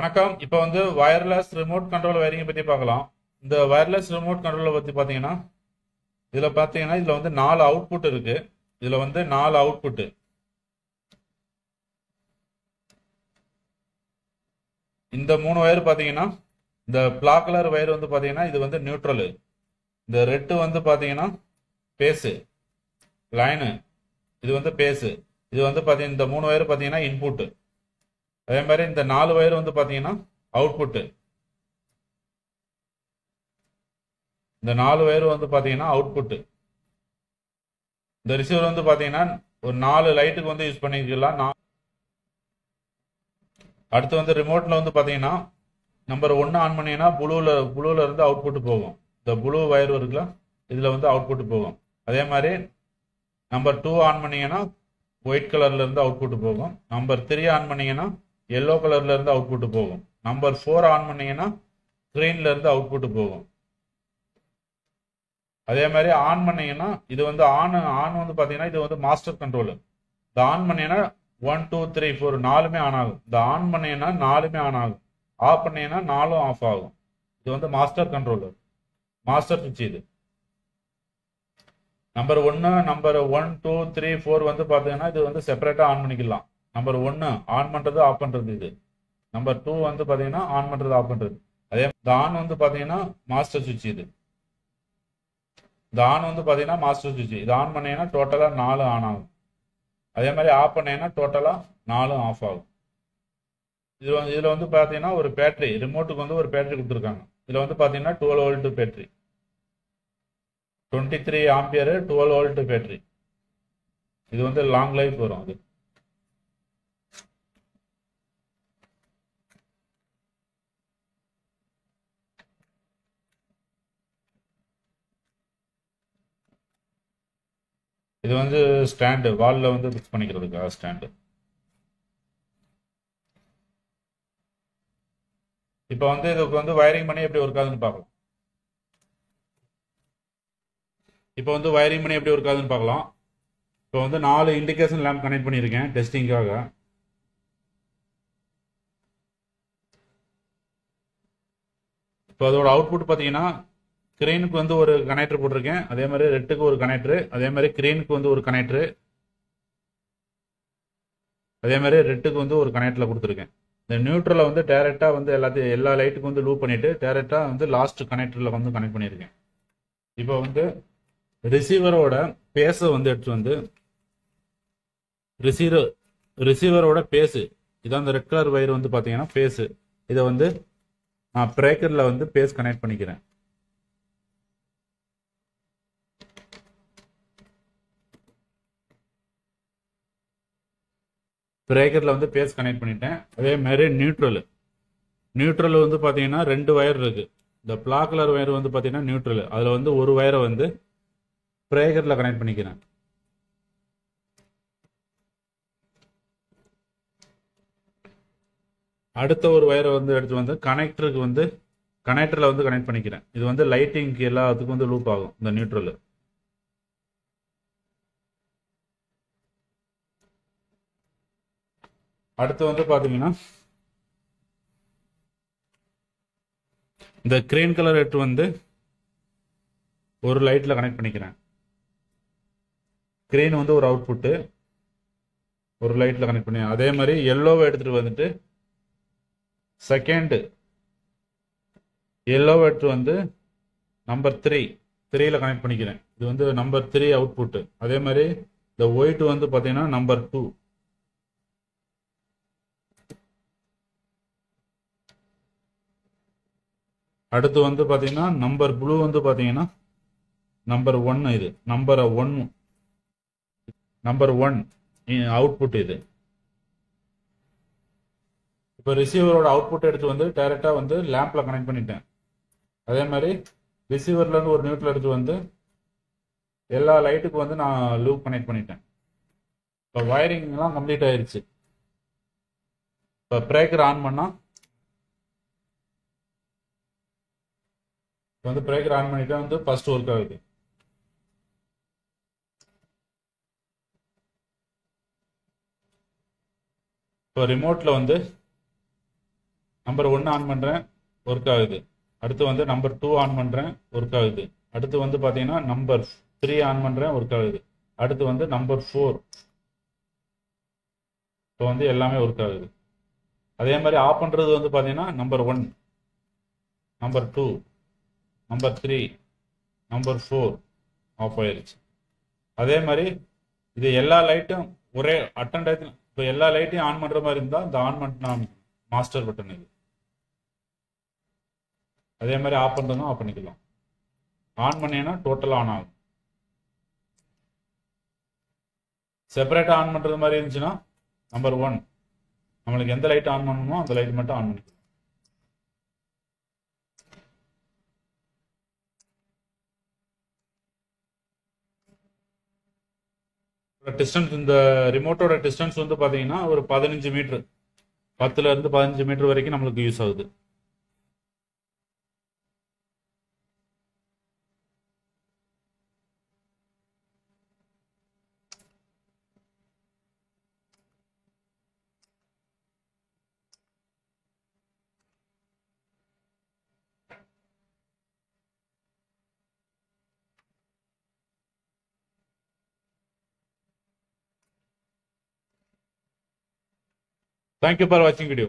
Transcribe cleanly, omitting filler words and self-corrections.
வணக்கம். இப்போ வந்து வயர்லெஸ் ரிமோட் கண்ட்ரோல் வயரிங்கை பற்றி பார்க்கலாம். இந்த வயர்லெஸ் ரிமோட் கண்ட்ரோலை பற்றி பார்த்தீங்கன்னா இதில் வந்து 4 அவுட்புட் இருக்கு. இதில் வந்து 4 அவுட்புட்டு. இந்த 3 வயர் பார்த்தீங்கன்னா இந்த பிளாக் கலர் வயர் வந்து பார்த்தீங்கன்னா இது வந்து நியூட்ரலு. இந்த ரெட்டு வந்து பார்த்தீங்கன்னா பேஸு லைனு. இது வந்து பேஸு. இது வந்து பார்த்தீங்கன்னா இந்த 3 வயர் பார்த்தீங்கன்னா இன்புட்டு. அதே மாதிரி இந்த 4 வயர் வந்து பார்த்தீங்கன்னா அவுட்புட்டு. இந்த 4 வயர் வந்து பார்த்தீங்கன்னா அவுட்புட்டு. இந்த ரிசீவர் வந்து பார்த்தீங்கன்னா ஒரு 4 லைட்டுக்கு வந்து யூஸ் பண்ணிக்கலாம். அடுத்து வந்து ரிமோட்ல வந்து பார்த்தீங்கன்னா நம்பர் 1 ஆன் பண்ணீங்கன்னா ப்ளூல இருந்து அவுட்புட் போகும். இந்த ப்ளூ வயர் இருக்குல்ல இதில் வந்து அவுட்புட் போகும். அதே மாதிரி நம்பர் 2 ஆன் பண்ணீங்கன்னா ஒயிட் கலர்ல இருந்து அவுட்புட் போகும். நம்பர் 3 ஆன் பண்ணீங்கன்னா எல்லோ கலர்ல இருந்து அவுட்புட் போகும். நம்பர் 4 ஆன் பண்ணீங்கன்னா கிரீன்ல இருந்து அவுட்புட் போகும். அதே மாதிரி ஆன் பண்ணீங்கன்னா இது வந்து ஆன் வந்து பார்த்தீங்கன்னா இது வந்து மாஸ்டர் கண்ட்ரோல். இந்த ஆன் பண்ணீங்கன்னா 1 2 3 4 4மே ஆன் ஆகும். இந்த ஆன் பண்ணீங்கன்னா 4மே ஆன் ஆகும். ஆஃப் பண்ணீங்கன்னா 4ம் ஆஃப் ஆகும். இது வந்து மாஸ்டர் கண்ட்ரோலர், மாஸ்டர் சுவிட்ச். இது நம்பர் 1 நம்பர் 1 2 3 4 வந்து பார்த்தீங்கன்னா இது வந்து செப்பரேட்டாக ஆன் பண்ணிக்கலாம். நம்பர் 1 ஆன் பண்ணுறது ஆஃப் பண்ணுறது. இது நம்பர் 2 வந்து பார்த்தீங்கன்னா ஆன் பண்ணுறது ஆஃப் பண்ணுறது. அதே இந்த ஆன் வந்து பார்த்தீங்கன்னா மாஸ்டர் சுவிட்ச். இது இந்த ஆன் வந்து பார்த்தீங்கன்னா மாஸ்டர் சுவிட்ச். இது ஆன் பண்ணீங்கன்னா டோட்டலாக 4 ஆன் ஆகும். அதே மாதிரி ஆஃப் பண்ணீங்கன்னா டோட்டலாக 4 ஆஃப் ஆகும். இதில் வந்து பார்த்தீங்கன்னா ஒரு பேட்டரி, ரிமோட்டுக்கு வந்து ஒரு பேட்டரி கொடுத்துருக்காங்க. இதில் வந்து பார்த்தீங்கன்னா 12 volt battery, 23 ampere 12 volt battery. இது வந்து லாங் லைஃப் வரும். இது வந்து ஸ்டாண்டு, வாலில் வந்து ஃபிக்ஸ் பண்ணிக்கிறதுக்காக ஸ்டாண்டு. இப்போ வந்து இதுக்கு வந்து வயரிங் பண்ணி எப்படி ஒர்க் ஆகுதுன்னு பார்க்கலாம். இப்போ வந்து வயரிங் பண்ணி எப்படி ஒர்க் ஆகுதுன்னு பார்க்கலாம். இப்போ வந்து 4 இண்டிகேஷன் லேம்ப் கனெக்ட் பண்ணியிருக்கேன் டெஸ்டிங்காக. இப்போ அதோட அவுட்புட் பார்த்தீங்கன்னா கிரீனுக்கு வந்து ஒரு கனெக்டர் போட்டிருக்கேன். அதே மாதிரி ரெட்டுக்கு ஒரு கனெக்டர், அதே மாதிரி கிரீனுக்கு வந்து ஒரு கனெக்டர், அதே மாதிரி ரெட்டுக்கு வந்து ஒரு கனெக்டரில் கொடுத்துருக்கேன். இந்த நியூட்ரலை வந்து டேரெக்டாக வந்து எல்லா லைட்டுக்கும் வந்து லூப் பண்ணிவிட்டு டேரெக்டாக வந்து லாஸ்ட் கனெக்டரில் வந்து கனெக்ட் பண்ணியிருக்கேன். இப்போ வந்து ரிசீவரோட பேஸை வந்து எடுத்து வந்து ரிசீவரோட பேஸு இதான் இந்த ரெட் கலர் வயர் வந்து பார்த்தீங்கன்னா பேஸு. இதை வந்து நான் பிரேக்கரில் வந்து பேஸ் கனெக்ட் பண்ணிக்கிறேன். பிரேக்கரில் வந்து பேஸ் கனெக்ட் பண்ணிட்டேன். அதே மாதிரி நியூட்ரல் வந்து பார்த்தீங்கன்னா 2 வயர் இருக்கு. இந்த பிளாக் கலர் வயர் வந்து பார்த்தீங்கன்னா நியூட்ரல். அதில் வந்து ஒரு வயரை வந்து பிரேக்கரில் கனெக்ட் பண்ணிக்கிறேன். அடுத்த ஒரு வயரை வந்து எடுத்து வந்து கனெக்டரில் வந்து கனெக்ட் பண்ணிக்கிறேன். இது வந்து லைட்டிங்க்கு எல்லாத்துக்கும் வந்து லூப் ஆகும் இந்த நியூட்ரல். அடுத்து வந்து பார்த்தீங்கன்னா இந்த கிரீன் கலர் எடுத்து வந்து ஒரு லைட்டில் கனெக்ட் பண்ணிக்கிறேன். கிரீன் வந்து ஒரு அவுட்புட்டு ஒரு லைட்டில் கனெக்ட் பண்ணி, அதே மாதிரி எல்லோவை எடுத்துகிட்டு வந்துட்டு செகண்ட் எல்லோவை எடுத்து வந்து நம்பர் 3ல கனெக்ட் பண்ணிக்கிறேன். இது வந்து நம்பர் 3 அவுட்புட்டு. அதே மாதிரி இந்த ஒயிட் வந்து பார்த்தீங்கன்னா நம்பர் 2. அடுத்து வந்து பார்த்தீங்கன்னா நம்பர் ப்ளூ வந்து பார்த்தீங்கன்னா நம்பர் 1. இது நம்பர் 1 அவுட்புட். இது இப்போ ரிசீவரோட அவுட்புட் எடுத்து வந்து டைரெக்டாக வந்து லேம்பில் கனெக்ட் பண்ணிட்டேன். அதே மாதிரி ரிசீவர்லேருந்து ஒரு நியூட்ரல் எடுத்து வந்து எல்லா லைட்டுக்கும் வந்து நான் லூப் கனெக்ட் பண்ணிட்டேன். இப்போ வயரிங்லாம் கம்ப்ளீட் ஆயிடுச்சு. இப்போ பிரேக்கர் ஆன் பண்ணால் இப்போ வந்து பிரேக்கர் ஆன் பண்ணிட்டா வந்து ஃபர்ஸ்ட் ஒர்க் ஆகுது. இப்போ ரிமோட்டில் வந்து நம்பர் 1 ஆன் பண்ணுறேன், ஒர்க் ஆகுது. அடுத்து வந்து நம்பர் 2 ஆன் பண்ணுறேன், ஒர்க் ஆகுது. அடுத்து வந்து பார்த்தீங்கன்னா நம்பர் 3 ஆன் பண்ணுறேன், ஒர்க் ஆகுது. அடுத்து வந்து நம்பர் 4 இப்போ வந்து எல்லாமே ஒர்க் ஆகுது. அதே மாதிரி ஆஃப் பண்ணுறது வந்து பார்த்தீங்கன்னா number 1, number 2, number 3, number 4 off ஆயிருச்சு. அதே மாதிரி இது எல்லா லைட்டும் ஒரே அட்டன் டயத்தில் இப்போ எல்லா லைட்டையும் ஆன் பண்ணுற மாதிரி இருந்தால் இந்த ஆன் பண்ண மாஸ்டர் பட்டன் இது. அதே மாதிரி ஆஃப் பண்ணுறதும் ஆஃப் பண்ணிக்கலாம். ஆன் பண்ணீங்கன்னா டோட்டலாக ஆன் ஆகும். செப்பரேட்டாக ஆன் பண்ணுறது மாதிரி இருந்துச்சுன்னா நம்பர் 1 நம்மளுக்கு எந்த லைட் ஆன் பண்ணணுமோ அந்த லைட் மட்டும் ஆன் பண்ணிக்கலாம். டிஸ்டன்ஸ் இந்த ரிமோட்டோட டிஸ்டன்ஸ் வந்து பார்த்தீங்கன்னா ஒரு 15 மீட்டர், 10ல இருந்து 15 மீட்டர் வரைக்கும் நம்மளுக்கு யூஸ் ஆகுது. Thank you for watching video.